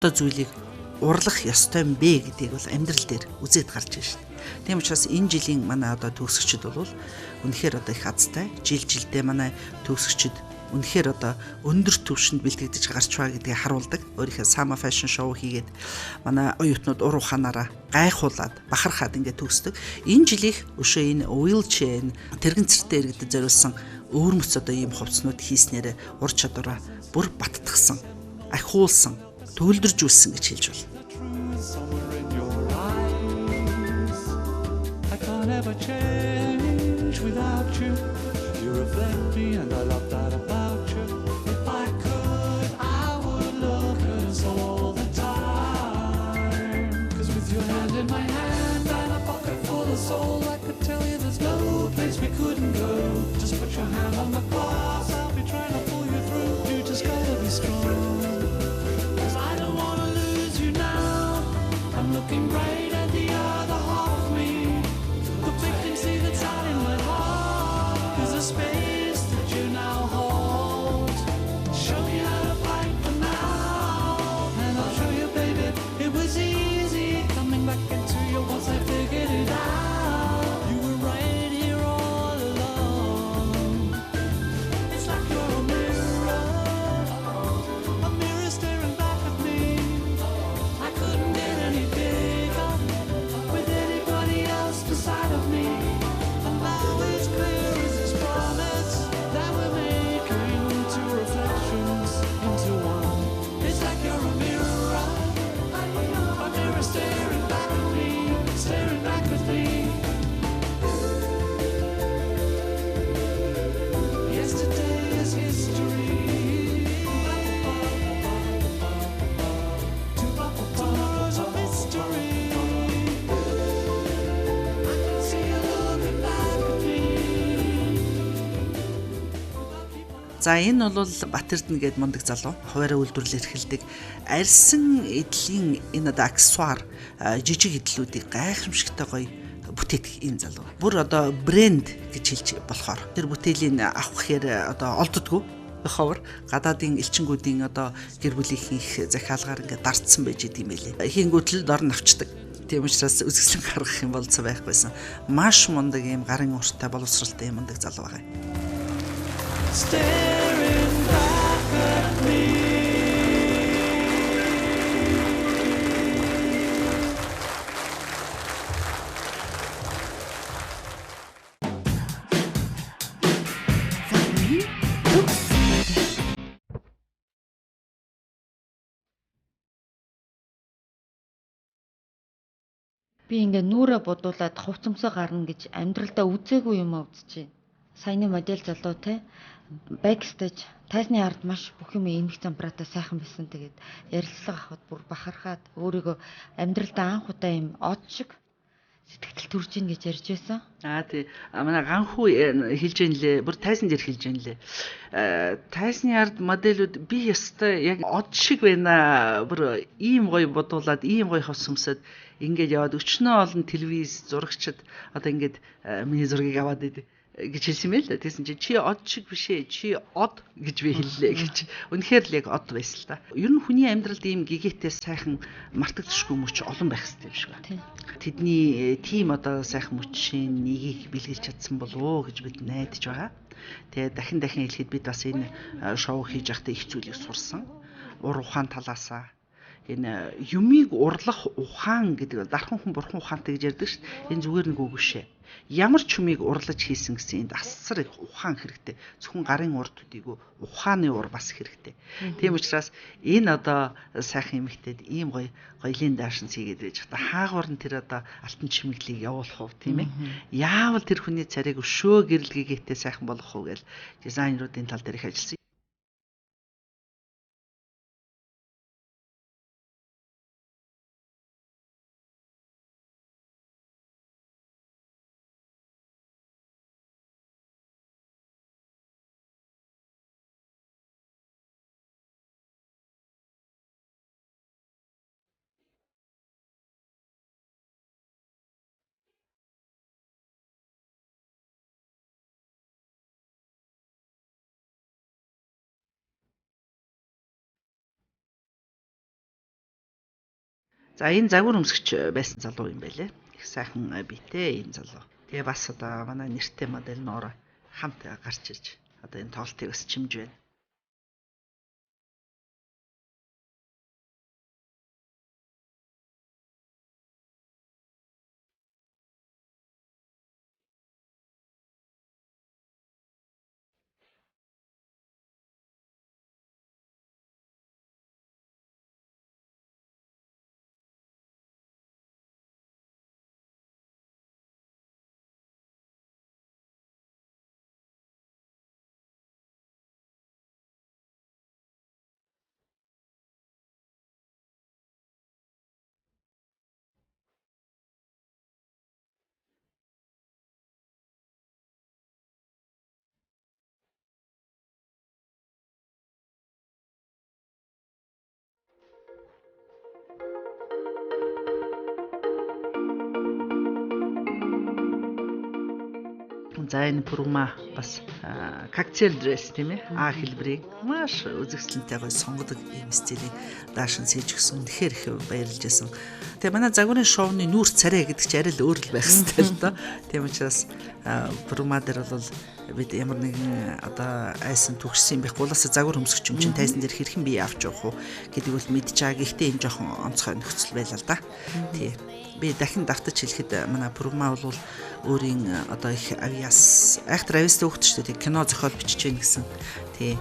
одоо зүйлийг урлах ёстой юм бэ гэдгийг бол амьдрал дээр үзээд гарч ирж байна. Тийм учраас энэ жилийн манай одоо төгсөгчд бол үнэхээр одоо их азтай. Жилдээ манай төгсөгчд үнэхээр одоо өндөр түвшинд бэлтгэгдэж гарч байгаа гэдгийг харуулдаг. Өөрийнхөө Sama Fashion Show хийгээд манай оюутнууд ур ухаанаараа гайхуулаад бахархаад ингээд төгсдөг. Энэ жилийнх өшөө энэ wheelchair тэрэгцэртэй иргэдэд зориулсан өвөрмөц одоо ийм хувцснууд хийснээр ур чадвараа бүр баттгсан, ахиулсан, төвлөржүүлсэн гэж хэлж байна. Never change without you. You reflect me and I love that about you. If I could, I would look at us all the time. 'Cause with your hand in my hand and a pocket full of soul, I could tell you there's no place we couldn't go. Just put your hand on the glass, I'll be trying to pull you through. You just gotta be strong. 'Cause I don't wanna lose you now. I'm looking right at the other half of me. The vacancy that's out in my heart is a space that you now hold. Show me how to fight for now, and I'll show you, baby, it was easy coming back into you once I figured it out. You were right here all along. It's like you're a mirror staring back at me. I couldn't get any bigger with anybody else beside of me. And now it's clear as this promise that we're making two reflections into one. It's like you're a mirror staring back at me, staring back at me. Yesterday is history. Tomorrow's a mystery. I can see you looking back at me. За энэ бол Батэрдэн гээд мундаг залуу хуваараа үйлдвэрлэл эрхэлдэг. Арьсан эдлийн энэ одоо аксессуар жижиг эдлүүдийг гайхамшигтай гоё бүтээдэг ийм залуу. Бүр одоо брэнд гэж хэлж болохоор тэр бүтээлийн авах гэхээр одоо олддгүй. Ховор гадаадын элчингүүдийн одоо гэр бүлийнхийнх захиалгаар ингээд дардсан байж идэм байлээ. Хийнгүүтэл дор навчдаг. Тийм учраас үзэсгэлэн гаргах юм болцоо байхгүйсэн. Маш мундаг ийм гарын урттай боловсралтай юм мундаг залуу байгаа. Staring back at me. Би ингээ нүрэ бодуулаад хувцамсаа гарна гэж амьдралдаа үзээгүй юм үзчихэ. Саяны модель залуу те бэкстейж тайзны ард маш бүх юм эмх замбраатай сайхан байсан. Тэгээд ярилцлага авахд бүр бахархаад өөрийгөө амьдралдаа анх удаа юм од шиг сэтгэл төрж ийн гэж ярьж байсан. Тий. Манай ганхуу хэлж юм лээ. Бүр тайзан дээр хэлж юм лээ. Тайзны ард моделүүд би ёстой яг од шиг байна. Бүр ийм гоё бодуулаад, ийм гоё хосомсод ингээд яваад өчнөө олон телевиз зурагчид одоо ингээд миний зургийг аваад идэв гэж хэлсэн юм л да. Тэгсэн чи од шиг биш ээ. Чи од гэж би хэллээ гэж. Үнэхээр л яг од байсан л да. Ер нь хүний амьдралд ийм гэгээтэй сайхан мартагдчихгүй мөч олон байх хэрэгтэй юм шиг байна. Тэдний тим одоо сайхан мөчийн нэгийг бэлгэлж чадсан болов уу гэж бид найдаж байгаа. Тэгээ дахин хэлэхэд бид бас энэ шоу хийж байхдаа их зүйлийг сурсан. Ур ухаан талаасаа энэ юмыг урлах ухаан гэдэг дархан хүн бурхан ухаантай гэж ярьдаг шүү дээ. Энэ зүгээр нэг үг бишээ. Ямар ч юмыг урлаж хийсэн гэсэн энд асар их ухаан хэрэгтэй. Зөвхөн гарын урд төдийгүй ухааны ур бас хэрэгтэй. Тийм учраас энэ одоо сайхан эмэгтэйд ийм гоёлын даашинс хийгээд байж та хаагуур нь тэр одоо алтан чимэглийг явуулах уу тийм ээ. Яавал тэр хүний царайг өшөө гэрэлгээгээтэй сайхан болгох уу гэж дизайнеруудын тал дээр их ажилласан. За энэ загвар өмсгч байсан залуу юм байлээ. Их сайхан биетэй энэ залуу. Тэгээ бас одоо манай нэртэй модель Нора хамт гарч ирж одоо энэ тоглолтыг бас чимж байна. За энэ Puruma бас cocktail dress тийм ээ. А хэлбэрийг маш үзэсгэлэнтэйгээр сонгодог ийм стилийн даашин сэжигсэн үнэхээр их баярлж байсан. Тэгээ манай загварын шоуны нүүрс царай гэдэг чинь арай л өөр л байх хэрэгтэй л доо. Тийм учраас Puruma дээр бол бид ямар нэгэн одоо айсан төгссөн юм байхгүй улаас загвар өмсгч юм чинь тайзан дээр хэрхэн бие авч явах уу гэдэг бол мэдчихэе. Гэхдээ энэ жоохон онцгой нөхцөл байлаа л да. Тий. Би дахин давтаж хэлэхэд манай Puruma бол өөрийн одоо их авиас айхтар авиастай хөгт шүү дээ. Кино зохиол бичиж гэн гэсэн. Тий.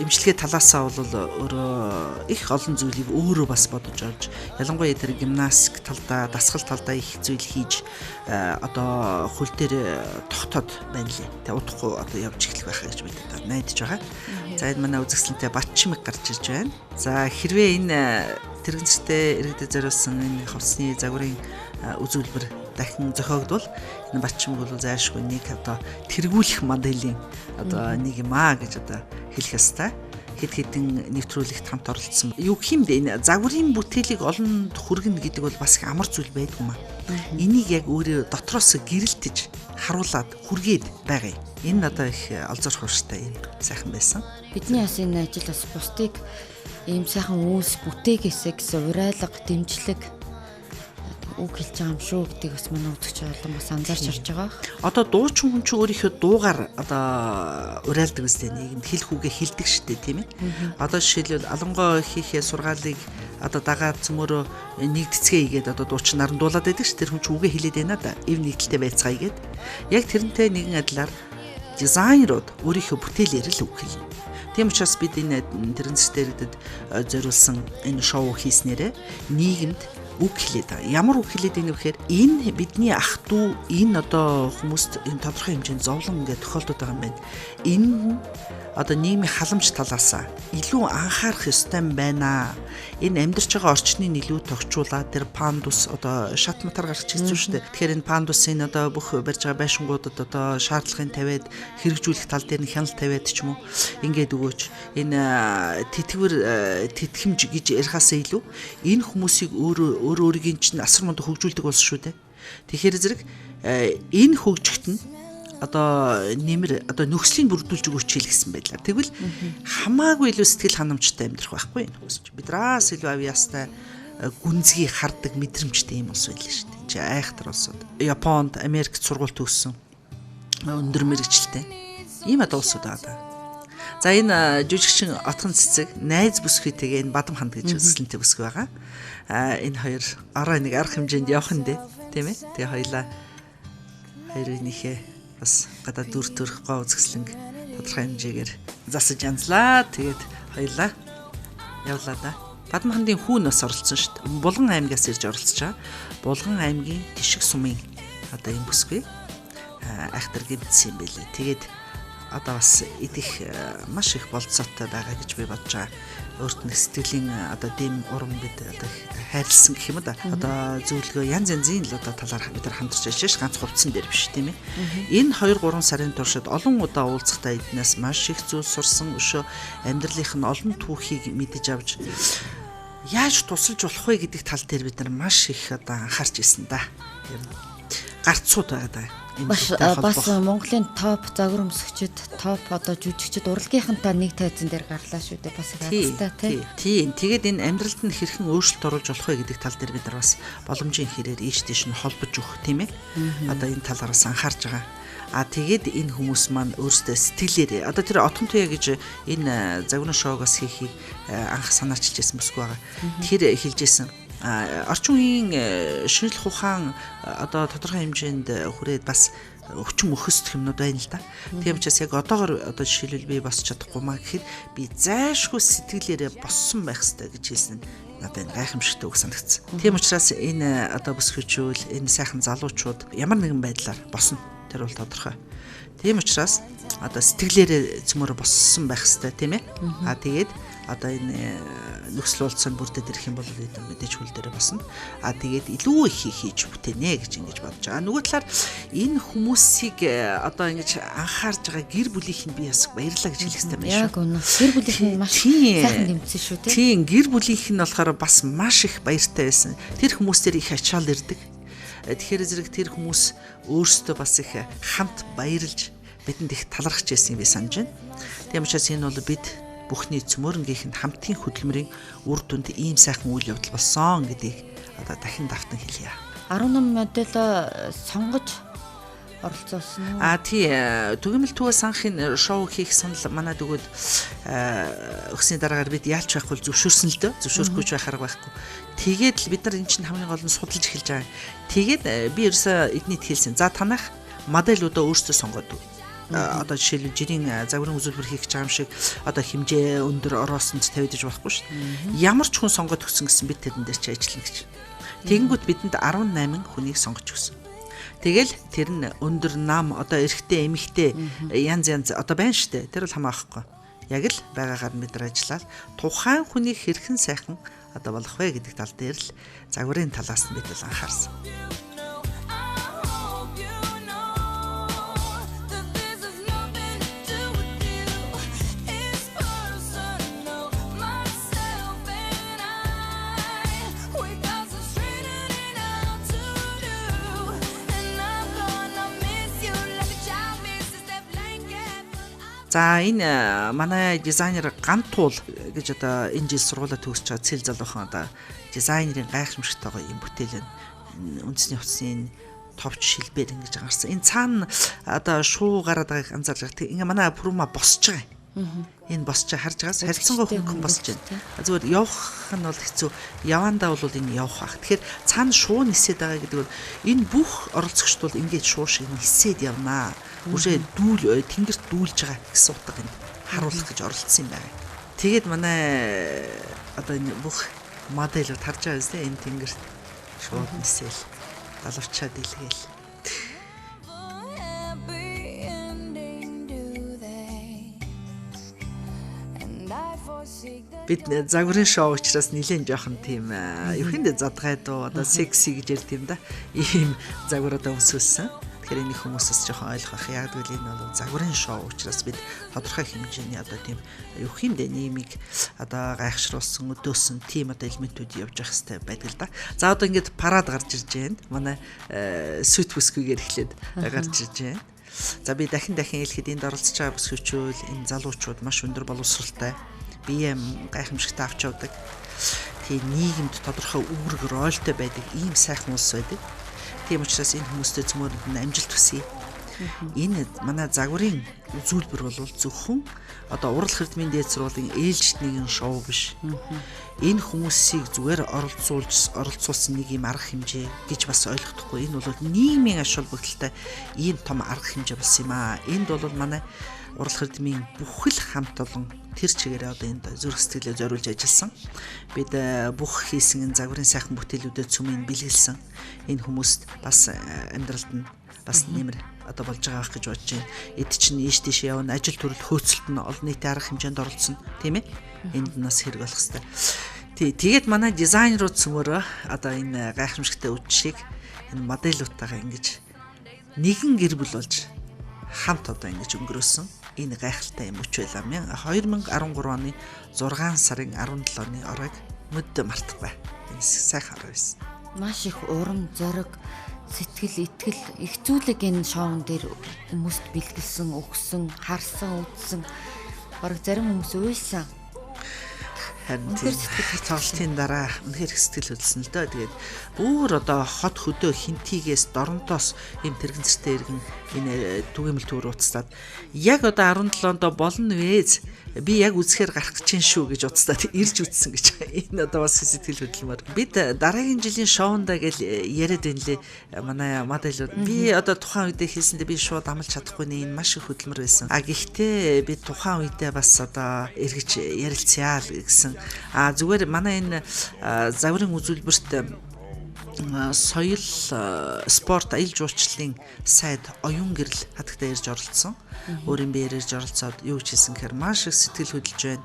Имчилгээ талаасаа бол өөрөө их олон зүйлийг өөрөө бас бодож авч ялангуяа тэр гимнастик талдаа, дасгал талдаа их зүйл хийж одоо хөл дээр тогтоод байна лээ. Тэ удахгүй одоо явж эхлэх байх гэж бид одоо найдаж байгаа. За энэ манай үзэсгэлэнтэй Батчимэг гарч ирж байна. За хэрвээ энэ тэрэгцтэй иргэдэд зориулсан энэ ховсны загварын үзүүлбэр дахин зохиогдвол энэ Батчимэг бол зайлшгүй нэг одоо тэргүүлэх моделийн одоо нэг юм аа гэж одоо хэлэх ёстой. Хэд хэдэн нэвтрүүлэгт хамт оролцсон. Юу гэх юм бэ? Энэ загварын бүтээлийг олонд хүргэнэ гэдэг бол бас их амар зүйл байдгүй маа. Энийг яг өөрөө дотроос гэрэлтэж харуулад хүргээд байгаа юм. Энэ одоо их олзуурах хэрэгтэй юм сайхан байсан. Бидний бас энэ ажил бас бусдыг ийм сайхан үүс бүтээгээсэ гэсэн урайлга, дэмжлэг үг хэлж байгаа юм шүү гэдгийг бас манай үзэгч олон бас анзаарч харж байгаа. Одоо дуучин хүн ч өөрийнхөө дуугаар одоо урайлдаг үстэй нийгэмд хэлэх үгээ хэлдэг штэ тийм ээ. Одоо жишээлбэл алангой хийхээ сургаалыг одоо дагаад цөмөрөө нэгдэцгээ игээд одоо дуучин наран дуулаад байдаг ш тэр хүн ч үгээ хэлээд байна да. Эв нэгдэлтэй байцгаа игээд яг тэрнтэй нэгэн адилаар дизайнерууд өөрийнхөө бүтээлээр л үг хэлнэ. Тийм учраас бид энэ тэрэгцтэй иргэдэд зориулсан энэ шоу хийснээрээ нийгэмд үг хэлээд байгаа. Ямар үг хэлээд байна вэ гэхээр энэ бидний ах トゥ энэ одоо хүмүүст энэ тодорхой хэмжээнд зовлон ингээд тохиолдод байгаа юм байна. Энэ одоо нийгмийн халамж талаас илүү анхаарах ёстой юм байна. Энэ амьдарч байгаа орчныг илүү тогтчуулаад тэр пандус одоо шат матар гарч ирсэн шүү дээ. Тэгэхээр энэ пандусын одоо бүх барьж байгаа байшингуудад одоо шаардлагын тавиад хэрэгжүүлэх тал дээр нь хяналт тавиад ч юм уу ингээд өгөөч. Энэ тэтгэмж гэж ярихаасаа илүү энэ хүмүүсийг өөрийн чинь асар мундаг хөгжүүлдэг болсон шүү дээ. Тэгэхээр зэрэг энэ хөгжигт нь одоо нэмэр одоо нөхцөлийг бүрдүүлж өгөөч хэлсэн байлаа. Тэгвэл хамаагүй илүү сэтгэл ханамжтай амьдрах байхгүй энэ хүмүүс. Бидраас илүү авьяастай гүнзгий хардаг мэдрэмжтэй юм ус байлаа шүү дээ. Чи айхтар улсууд. Японд, Америкт сургууль төгссөн өндөр мэргэжилтэй. Ийм одоо улсууд байгаа. За энэ жүжигчин Отгон цэцэг найз бүсгүйтэйгээ энэ Бадам ханд гэж үзэсгэлэнтэй бүсгүй байгаа. Энэ хоёр араа нэг арга хэмжээнд явах нь дээ. Тийм ээ. Тэгээ хоёрынийхээ бас гадаа дүр төрх гоо үзэсгэлэнг тодорхой хэмжээгээр засаж янзлаа. Тэгээд хоёлаа явлаа да. Бадам хандын хүүн бас оролцсон шүү дээ. Булган аймгаас ирж оролцож байгаа. Булган аймгийн Тишиг сумын одоо энэ бүсгүй айхтар гэмтсэн юм байлээ. Тэгээд одоо бас идэх маш их болцоотой байгаа гэж би бодож байгаа. Өөрт нь сэтгэлийн одоо дэм урам бид одоо хайрлсан гэх юм да. Одоо зөвлөгөө янз янзын л одоо талаар бид нар хамтарч ажиллаж ганц хувцсан дээр биш тийм ээ. Энэ 2-3 сарын туршид олон удаа уулзахтаа эднээс маш их зүйл сурсан өшөө амьдралынх нь олон түүхийг мэдэж авч яаж тусалж болох вэ гэдэг тал дээр бид нар маш их одоо анхаарч ирсэн да. Гарцууд байгаа да. эмнэлэгтэй бас холбох. Монголын топ загвар өмсөгчд, топ одоо жүжигчд урлагийнхантаа нэг тайзан дээр гарлаа шүү дээ. Бас их азтай тий. Тийм. Тэгээд энэ амьдралд нь хэрхэн өөрчлөлт оруулж болох вэ гэдэг тал дээр бид нар бас боломжийн хэрээр ийш тийш нь холбож өгөх тийм ээ. Одоо энэ талаараас анхаарж байгаа. Тэгээд энэ хүмүүс маань өөрсдөө сэтгэлээрээ одоо тэр Отгон туяа гэж энэ загварын шоугоос хийхийг анх санаачилж байсан бүсгүй байгаа. Тэр хэлжсэн орчин үеийн шинжлэх ухаан одоо тодорхой хэмжээнд хүрээд бас өвчин мөхөс юмнууд байна л да. Тийм учраас яг одоогор одоо жишээлбэл би босч чадахгүй маа гэхэд би зайшгүй сэтгэлээрээ боссон байх хэрэгтэй гэж хэлсэн. Надад гайхамшигтай үг санагдсан. Тийм учраас энэ одоо бүсгүүчүүл энэ сайхан залуучууд ямар нэгэн байдлаар босно. Тэр бол тодорхой. Тийм учраас одоо сэтгэлээрээ цөмөр боссон байх хэрэгтэй тийм ээ. Тэгээд одоо энэ нөхцөл уулзсан бүрдээд ирэх юм бол мэдээж хөл дээрээ босно. Тэгээд илүү их хийж бүтээнэ гэж ингэж бодож байгаа. Нөгөө талаар энэ хүмүүсийг одоо ингэж анхаарж байгаа гэр бүлийнх нь би бас баярлалаа гэж хэлэх хэрэгтэй байна шүү. Яг үнэ. Гэр бүлийнх нь маш сайхан дэмжсэн шүү тийм. Тийм, гэр бүлийнх нь болохоор бас маш их баяртай байсан. Тэр хүмүүстээр их ачаал ирдэг. Тэгэхээр зэрэг тэр хүмүүс өөрсдөө бас их хамт баярлж бидэнд их талархаж байсан юм би санаж байна. Тийм учраас энэ бол бид бүхний цөмөрнгийнх нь хамтын хөдөлмөрийн үр дүнд ийм сайхан үйл явдал болсон гэдгийг одоо дахин давтан хэлье. 18 модель сонгож оролцуулсан уу? Тий, Түгээмэл Түүхээс анхын шоу хийх санал манад өгөөд өгсөний дараагаар бид яалч байхгүй зөвшөөрсөн л дөө. Зөвшөөрөхгүй ч байх арга байхгүй. Тэгээд л бид нар эн чинь хамгийн гол нь судалж эхэлж байгаа. Тэгээд би ерөөсөө эднийд хэлсэн. За танах моделуудаа өөрсдөө сонгоод одоо жишээлбэл жирийн загварын үзүүлбэр хийх гэж байгаа юм шиг одоо хэмжээ өндөр ороосонд тавьдаж болохгүй шүү дээ. Ямар ч хүн сонгоод өгсөн гэсэн бид тэрэн дээр чи ажиллана гэж. Тэгэнгүүт бидэнд 18 хүнийг сонгож өгсөн. Тэгэл тэр нь өндөр нам одоо эрэгтэй эмэгтэй янз одоо байна шүү дээ. Тэр бол хамаахгүй. Яг л байгаагаар бид нар ажиллаад тухайн хүнийг хэрхэн сайхан одоо болох вэ гэдэг тал дээр л загварын талаас нь бид л анхаарсан. За энэ манай дизайнер Гантуул гэж одоо энэ жил сургуулаа төгсөж байгаа цэл залуухан одоо дизайнерын гайхамшигтай гоё юм бүтээл үндэсний хувцсны товч шилбэр ингэж гарсан. Энэ цаана одоо шуу гараад байгааг анзаарж байгаа. Ингээ манай Пүрма босч байгаа. Энэ босч харж байгаас харилцангуй хөнгөн босч байна. Зүгээр явах нь бол хэцүү. Явандаа бол энэ явах ах. Тэгэхээр цаана шуу нисээд байгаа гэдэг бол энэ бүх оролцогчд бол ингээд шуу шиг нисээд явнаа. Үшээ тэнгэрт дүүлж байгаа гэсэн утга энэ харуулах гэж оролцсон юм байна. Тэгээд манай одоо энэ бүх моделүүд харж байгаа үстэй энэ тэнгэрт шууд нисэл далавчаад илгээл. Бид загварын шоу учраас нэлээд жоохон тийм юу хэмдэ задгай дуу одоо секси гэж ярьд юм да. Ийм загваруудаа өмсүүлсэн. Тэгэхээр энэ хүмүүсээс жоохон ойлгох. Яг л энэ бол загварын шоу учраас бид тодорхой хэмжээний одоо тийм юу хэмдэ нийгмийг одоо гайхшруулсан өдөөсөн тийм одоо элементүүд явж явах хэрэгтэй байдаг л да. За одоо ингээд парад гарч ирж байна. Манай сүт бүсгүйгээр эхлээд гарч ирж байна. За би дахин хэлэхэд энд оролцож байгаа бүсгүйчүүд энэ залуучууд маш өндөр боловсралтай биеэм гайхамшигтай авч явдаг. Тийм нийгэмд тодорхой үүрэг ролтой байдаг ийм сайхан улс байдаг. Тийм учраас энэ хүмүүстэй цөмөрөнд нь амжилт хүсье. Энэ манай загварын үзүүлбэр бол зөвхөн одоо урал хэрдмийн дээд сургуулийн ээлжид нэгэн шоу биш. Энэ хүмүүсийг зүгээр оролцуулсан нэг юм арга хэмжээ гэж бас ойлгохгүй. Энэ бол нийгмийн аш холбогдолтой ийм том арга хэмжээ болсон юм аа. Энд бол манай урал хэрдмийн бүхэл хамт олон тэр чигээрээ одоо энд зүрх сэтгэлээ зориулж ажилласан. Бид бүх хийсэн энэ загварын сайхан бүтээлүүдэд цөмийн бэлгэлсэн. Энэ хүмүүст бас амьдралд нь бас нэмэр одоо болж байгаа байх гэж бодож байна. Эд чинь ийш тийш явна, ажил төрөл хөөцөлт нь олон нийтийн арга хэмжээнд оролцсон, тийм ээ? Энд нас хэрэг болох хэвээр. Тэгээд манай дизайнерууд цөмөрөө одоо энэ гайхамшигтай үдшийг энэ моделуудтайгаа ингэж нэгэн гэр бүл болж хамт одоо ингэж өнгөрөөсөн. Энэ гайхалтай юм өч байлаа. 2013 оны 6 сарын 17-ны оройг мэддэ мартахгүй. Энэ сайхан орой байсан. Маш их урам зориг, сэтгэл, итгэл их зүйлийг энэ шоун дээр хүмүүст бэлгэлсэн, өгсөн, харсан, үзсэн. Бараг зарим хүмүүс уйсан. Харин тоглолтын дараа үнэхээр сэтгэл хөдлсөн л доо. Тэгээд бүр одоо хот хөдөө хинтигээс доронтоос юм тэрэгцэртэй иргэн энэ түгээмэл төр уцтаад яг одоо 17 онд болно вэз би яг үзэхээр гарах гэж шүү гэж уцтаад ирж үтсэн гэж. Энэ одоо бас сэтгэл хөдлөмөр. Бид дараагийн жилийн шоунда гэж яриад байнлээ. Манай моделууд би одоо тухайн үедээ хэлсэндээ би шууд амлаж чадахгүй нэ, энэ маш их хөдөлмөр байсан. Гэхдээ би тухайн үедээ бас одоо эргэж ярилцъя л гэсэн. Зүгээр манай энэ загварын үзүүлбэрт соёл, спорт, аял жуулчлалын сайд оюун гэрэл хатагтай ирж оролцсон. Өөрийн биеэр ирж оролцоод юу хийсэн гэхээр маш их сэтгэл хөдлөж байна.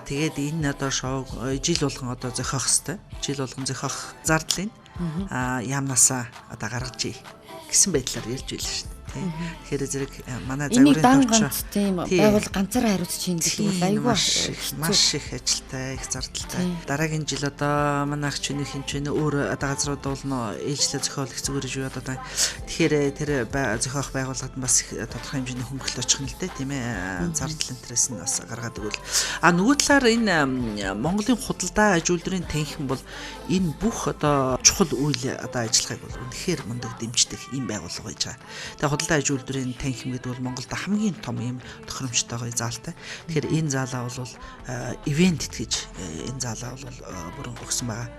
Тэгээд энэ одоо шоу жил болгон одоо зохиох хэвээр. Жил болгон зохиох зардлыг яамнасаа одоо гаргаж гэсэн байдлаар ярьж байл шүү дээ. Тэгэхээр зэрэг манай загварын төвч тийм байгуул ганцаараа хариуцж хийн гэдэг бол аюулгүй маш их ажилтай, их зардалтай. Дараагийн жил одоо манай ах чинь хинчэнэ өөр одоо газрууд болно ээлжлээ зохиол их зүгээр шүү одоо. Тэгэхээр тэр зохиох байгууллагад бас их тодорхой хэмжээний хөнгөлөлт очих нь л дээ тийм ээ. Зардал интерес нь бас гаргаад өгвөл. Нөгөө талаар энэ Монголын худалдаа аж үйлдвэрийн танхим бол энэ бүх одоо чухал үйл одоо ажиллагааг бол үнэхээр мундаг дэмждэг ийм байгууллага байж байгаа. Тэгээ худалдаа аж үйлдвэрийн танхим гэдэг бол Монголд хамгийн том ийм тохиромжтойгоо заалтай. Тэгэхээр энэ заалаа бол ивент гэж энэ заалаа бол бүрэн өгсөн байгаа.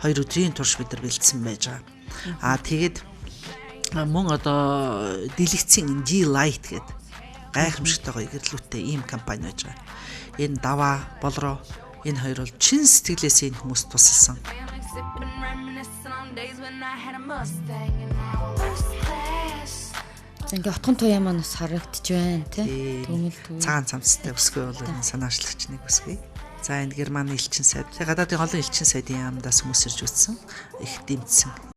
2 өдрийн турш бид нар бэлдсэн байж байгаа. Тэгээд мөн одоо дэлгэцийн G Light гэдэг гайхамшигтойгоо гэрлүүттэй ийм компани байж байгаа. Энэ даваа болроо энэ хоёр бол чин сэтгэлээс энэ хүмүүст тусалсан. Ингээ отхон туяа маань бас харагдчих байна тий. Түмэл цагаан цамцтай өсгөө бол энэ санаачлагч нэг өсгөө. За энэ Германы элчин сайд, гадаадын олон элчин сайдын яамдаас хүмүүс ирж үтсэн. Их дэмжсэн.